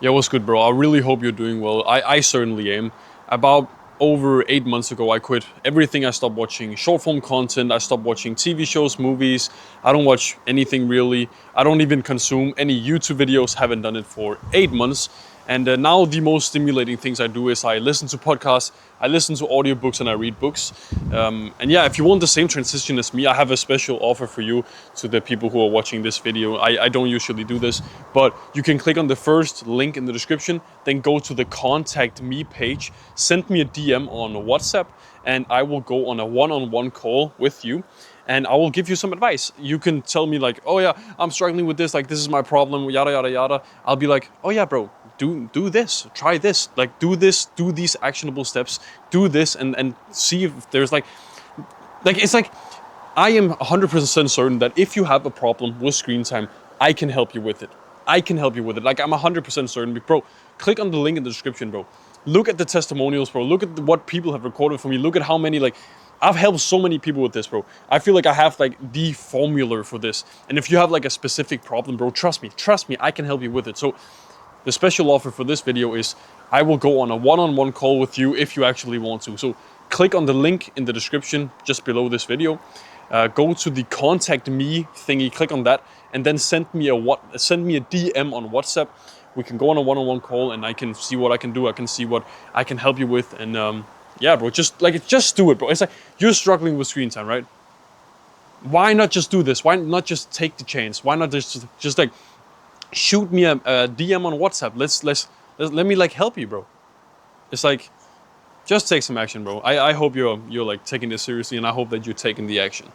Yeah, what's good, bro? I really hope you're doing well. I certainly am. About over 8 months ago, I quit everything. I stopped watching short form content. I stopped watching TV shows, movies. I don't watch anything really. I don't even consume any YouTube videos. Haven't done it for 8 months. And now the most stimulating things I do is I listen to podcasts, I listen to audiobooks, and I read books. And yeah, if you want the same transition as me, I have a special offer for you to the people who are watching this video. I don't usually do this, but you can click on the first link in the description, then go to the contact me page, send me a DM on WhatsApp, and I will go on a one-on-one call with you and I will give you some advice. You can tell me like, oh yeah, I'm struggling with this, like this is my problem, yada yada yada. I'll be like, oh yeah, bro, do this, try this, like do this, do these actionable steps, do this, and see if there's like it's like I am 100% certain that if you have a problem with screen time, I can help you with it. I can help you with it. Like I'm 100% certain, bro. Click on the link in the description, bro. Look at the testimonials, bro. Look at what people have recorded for me. Look at how many like I've helped so many people with this, bro. I feel like I have like the formula for this. And if you have like a specific problem, bro, trust me, I can help you with it. So the special offer for this video is I will go on a one-on-one call with you if you actually want to. So click on the link in the description just below this video. Go to the contact me thingy, click on that, and then send me a DM on WhatsApp. We can go on a one-on-one call, and I can see what I can do. I can see what I can help you with, and yeah, bro, just do it, bro. It's like you're struggling with screen time, right? Why not just do this? Why not just take the chance? Why not just like shoot me a DM on WhatsApp? Let me like help you, bro. It's like just take some action, bro. I hope you're like taking this seriously, and I hope that you're taking the action.